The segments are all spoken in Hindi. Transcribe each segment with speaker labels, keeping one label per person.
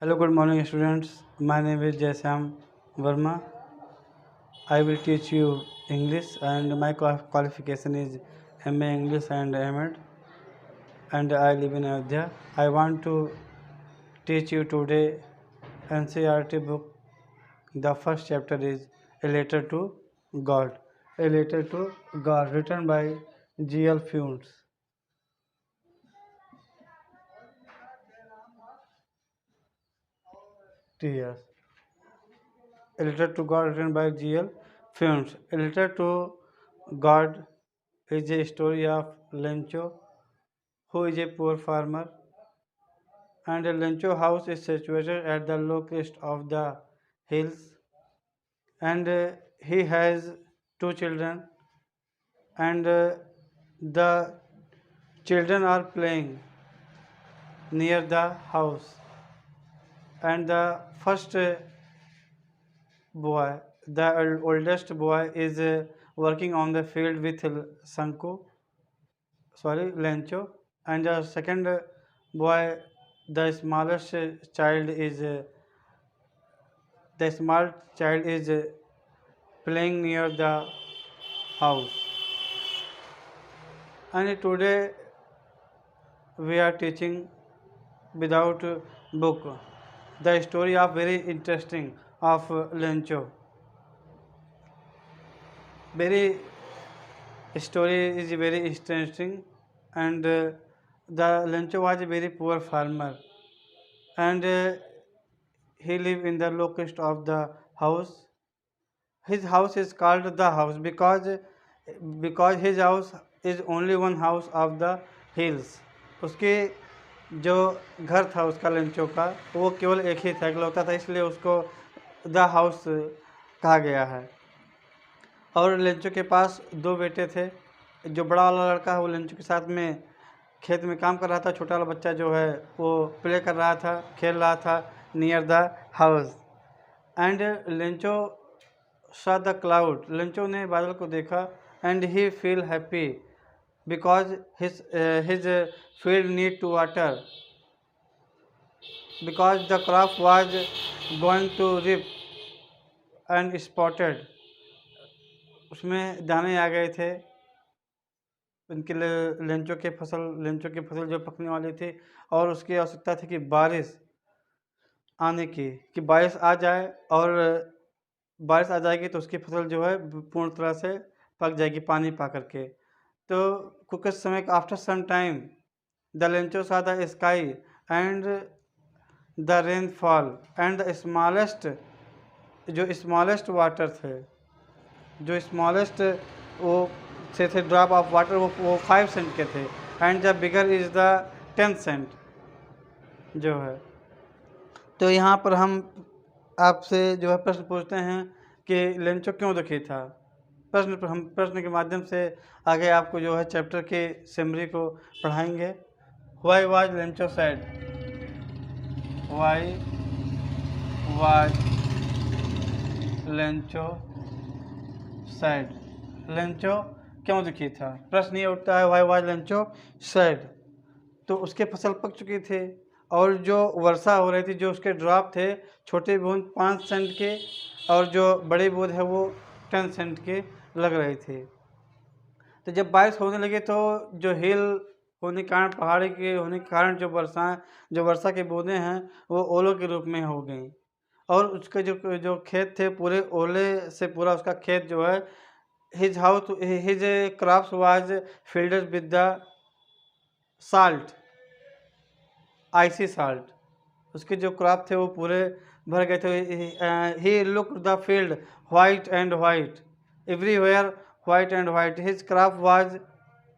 Speaker 1: Hello, good morning, students. My name is Jaisam Verma. I will teach you English, and my qualification is MA English and MEd, and I live in Ayodhya. I want to teach you today NCERT book. The first chapter is A Letter to God. A Letter to God, written by G.L. Funes. Yes. A Letter to God, written by G.L. Funes. A Letter to God is a story of Lencho, who is a poor farmer, and a Lencho house is situated at the lowest of the hills, and he has two children, and the children are playing near the house, and the first boy, the oldest boy, is working on the field with Lencho, and the second boy, the smallest child is the small child is playing near the house. And today we are teaching without book the story of very interesting of Lencho. Very story is very interesting, and the Lencho was a very poor farmer, and he lived in the lowest of the house. His house is called the house because his house is only one house of the hills. उसके जो घर था उसका लेंचो का वो केवल एक ही था, इकलौता था, इसलिए उसको द हाउस कहा गया है। और लेंचो के पास दो बेटे थे। जो बड़ा वाला लड़का है वो लेंचो के साथ में खेत में काम कर रहा था, छोटा वाला बच्चा जो है वो प्ले कर रहा था, खेल रहा था near the house. And Lencho saw the cloud. Lencho ने बादल को देखा and he feel happy because his field need to water because the crop was going to rip and spotted. उसमें दाने आ गए थे उनके लेंचो की फसल जो पकने वाली थी, और उसकी आवश्यकता थी कि बारिश आने की, कि बारिश आ जाए, और बारिश आ जाएगी तो उसकी फसल जो है पूर्ण तरह से पक जाएगी पानी पा करके। तो कुछ समय after some time the Lencho saw the sky and the rain fall and the smallest, जो स्मॉलेस्ट वाटर थे, जो स्मॉलेस्ट वो थे ड्रॉप ऑफ वाटर, वो 5 सेंट के थे, and the bigger is the 10 cent जो है। तो यहाँ पर हम आपसे जो है प्रश्न पूछते हैं कि लेंचो क्यों दुखी था। प्रश्न के माध्यम से आगे आपको जो है चैप्टर के समरी को पढ़ाएंगे। Why was Lencho sad? Why was Lencho sad? Lencho क्यों दुखी था? प्रश्न ये उठता है वाई वाज लेंचो सैड। तो उसके फसल पक चुकी थी और जो वर्षा हो रही थी, जो उसके ड्रॉप थे, छोटे बूंद 5 सेंट के और जो बड़े बूंद है वो 10 सेंट के लग रहे थे। तो जब बारिश होने लगी तो जो हिल होने के कारण, पहाड़ी के होने के कारण, जो वर्षा की बूंदें हैं वो ओलों के रूप में हो गई, और उसके जो खेत थे पूरे ओले से पूरा उसका खेत जो है, his crops was fielded with the salt, icy salt. उसके जो क्रॉप थे वो पूरे भर गए थे। He look the field white and white, everywhere white and white. His crop was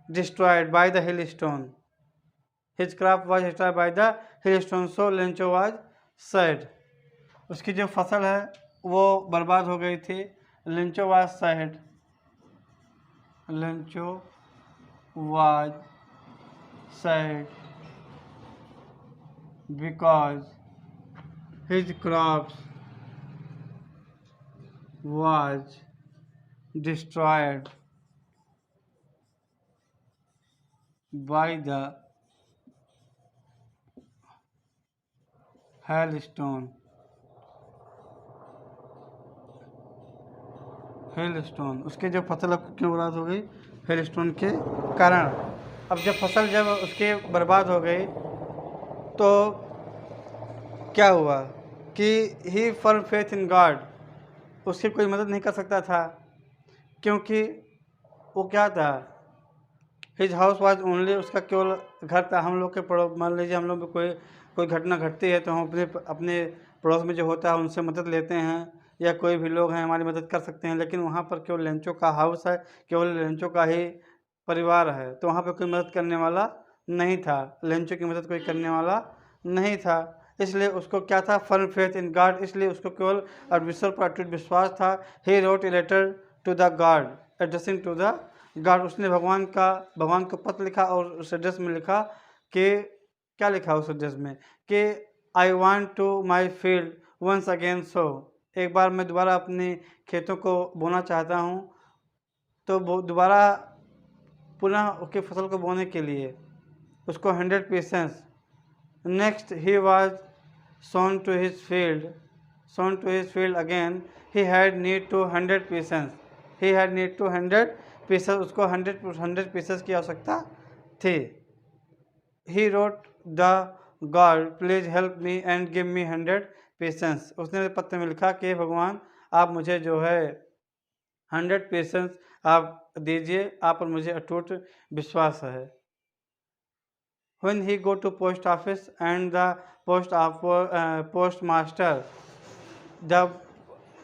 Speaker 1: destroyed by the hail stone. His crop was destroyed by the hail stone, so Lencho was sad. उसकी जो फसल है वो बर्बाद हो गई थी। Lencho was sad, Lencho was sad because his crops was destroyed by the hailstone, hailstone, उसके जो फसल क्यों बर्बाद हो गई? हेलस्टोन के कारण। अब जब उसके बर्बाद हो गई तो क्या हुआ कि ही फॉर फेथ इन गॉड, उसकी कोई मदद नहीं कर सकता था, क्योंकि वो क्या था, हिज हाउस वाज ओनली, उसका केवल घर था। हम लोग के पड़ोस, मान लीजिए हम लोग में कोई घटना घटती है तो हम अपने अपने पड़ोस में जो होता है उनसे मदद लेते हैं, या कोई भी लोग हैं हमारी मदद कर सकते हैं, लेकिन वहाँ पर केवल लेंचो का हाउस है, केवल लेंचो का ही परिवार है, तो वहाँ पर कोई मदद करने वाला नहीं था, लेंचो की मदद कोई करने वाला नहीं था। इसलिए उसको क्या था, फर्म फेथ इन गॉड, इसलिए उसको केवल परमेश्वर पर अटूट विश्वास था। He wrote a letter to the God addressing to the God, उसने भगवान को पत्र लिखा और उस एड्रेस में लिखा कि क्या लिखा उस एड्रेस में कि I want to my field once again so, एक बार मैं दोबारा अपने खेतों को बोना चाहता हूँ, तो दोबारा पुनः उसकी फसल को बोने के लिए उसको 100 patience. Next he was sown to his field again, he had need to 100 pieces, he had need to 100 pieces, उसको 100 pieces की आवश्यकता थी। he wrote the God please help me and give me 100 pieces, उसने पत्र में लिखा कि भगवान आप मुझे जो है 100 pieces आप दीजिए, आप पर मुझे अटूट विश्वास है। When he go to post office and the postmaster, the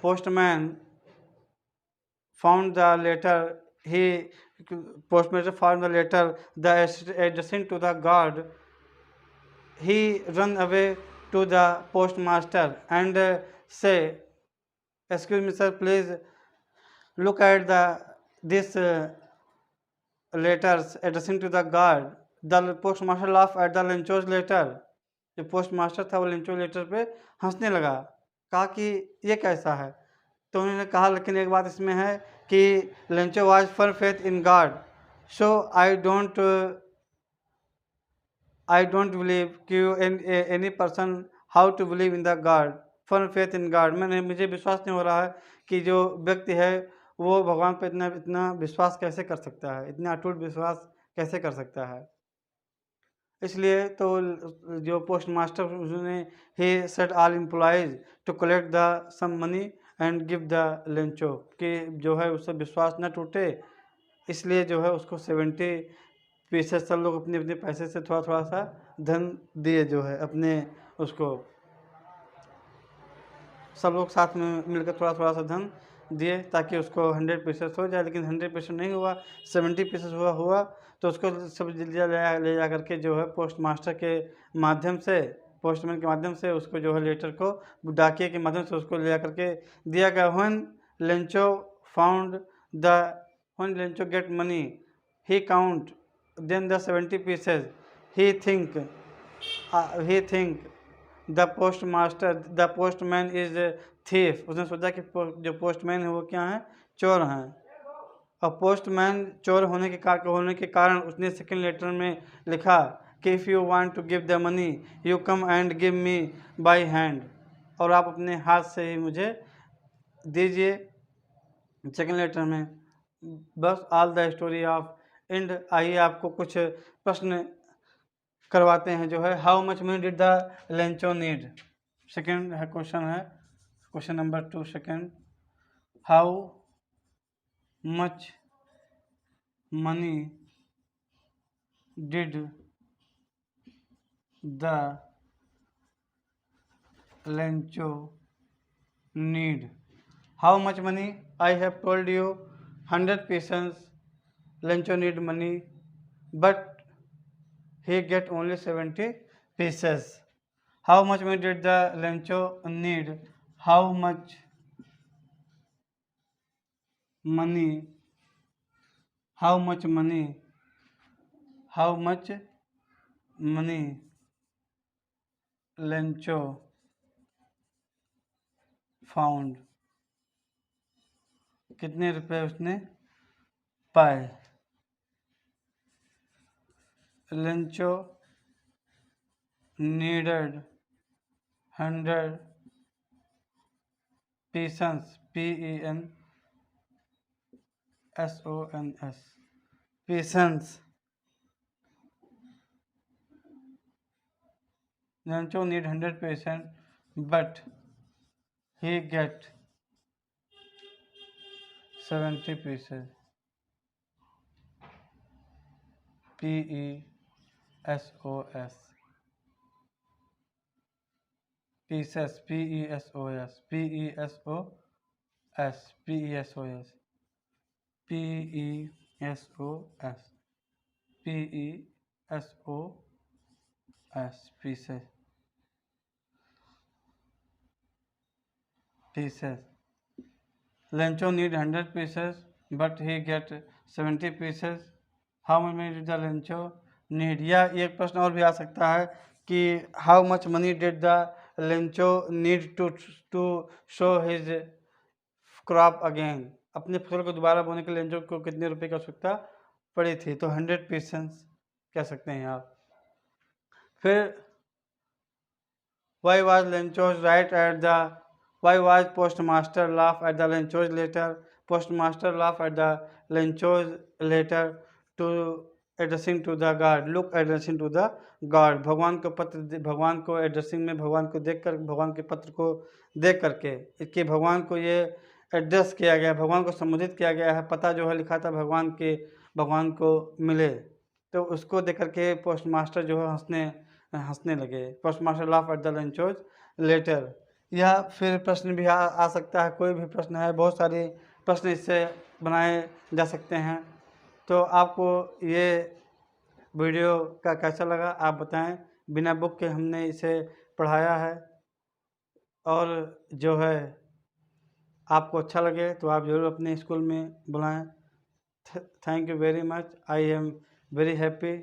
Speaker 1: postman found the letter, postmaster found the letter, the addressing to the God, he run away to the postmaster and say, excuse me sir, please look at this letters addressing to the God. The postmaster laughed at the Lencho's letter. जो पोस्ट मास्टर था वो लेंचो लेटर पे हंसने लगा, कहा कि ये कैसा है। तो उन्होंने कहा लेकिन एक बात इसमें है कि Lencho was for faith in God, so I don't believe कि any person how to believe in the God, for faith in God, मुझे विश्वास नहीं हो रहा है कि जो व्यक्ति है वो भगवान पर इतना इतना विश्वास कैसे कर सकता है, इतना अटूट विश्वास कैसे कर सकता है। इसलिए तो जो पोस्ट मास्टर उसने he set all employees to collect the some money and give the Lencho, कि जो है उससे विश्वास न टूटे, इसलिए जो है उसको 70 पीसेस सब लोग अपने अपने पैसे से थोड़ा थोड़ा सा धन दिए, जो है अपने उसको सब लोग साथ में मिलकर थोड़ा थोड़ा सा धन दिए ताकि उसको 100 पीसेस हो जाए, लेकिन 100 पीसेस नहीं हुआ, 70 पीसेस हुआ। तो उसको सब ले जा करके जो है पोस्ट मास्टर के माध्यम से, पोस्टमैन के माध्यम से उसको जो है लेटर को डाकिए के माध्यम से उसको ले जा करके दिया गया। Lencho found the when Lencho get money he count then the 70 pieces, he think the postman is thief, उसने सोचा कि जो पोस्टमैन है वो क्या है, चोर हैं। और पोस्टमैन चोर होने के कारण उसने सेकंड लेटर में लिखा कि if you want to give the money you come and give me by hand, और आप अपने हाथ से ही मुझे दीजिए। सेकंड लेटर में बस all the story of and. आइए आपको कुछ प्रश्न करवाते हैं, जो है how much money did the Lencho need. Second है क्वेश्चन, है question number 2 second, how much money did the Lencho need. How much money, I have told you 100 pieces, Lencho need money but he get only 70 pieces. How much money did the Lencho need? How much money? How much money? How much money Lencho found? कितने रुपए उसने पाए। Lencho needed 100 peasants, PENSONS, peasants. Rancho need 100%, but he get 70 pieces. PESOS, pieces, PESOS, PESOS, PESOS, PESOS, PESOS, pieces, pieces. Lencho need 100 pieces, but he get 70 pieces. How many did the Lencho need? या एक प्रश्न और भी आ सकता है कि how much money did the Lencho need to show his crop again? अपने फसल को दोबारा बोने के लिए लेंचो को कितने रुपए की आवश्यकता पड़ी थी? तो 100 पीसेस कह सकते हैं आप। फिर why was Lencho's right at the why was postmaster laugh at the Lencho's letter? Postmaster laugh at the Lencho's letter to addressing to the God. Look addressing to the God. भगवान को पत्र, भगवान को एड्रेसिंग में भगवान को देखकर, भगवान के पत्र को देख करके कि भगवान को ये एड्रेस किया गया, भगवान को संबोधित किया गया है, पता जो है लिखा था भगवान के, भगवान को मिले। तो उसको देख करके पोस्टमास्टर जो है हंसने लगे। Postmaster laugh at the Lencho's letter. या फिर प्रश्न भी आ सकता है, कोई भी प्रश्न है, बहुत सारे प्रश्न इससे बनाए जा सकते हैं। तो आपको ये वीडियो का कैसा लगा आप बताएं। बिना बुक के हमने इसे पढ़ाया है, और जो है आपको अच्छा लगे तो आप ज़रूर अपने स्कूल में बुलाएं। Thank you very much. I am very happy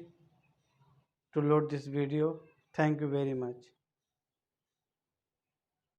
Speaker 1: to load this video. Thank you very much.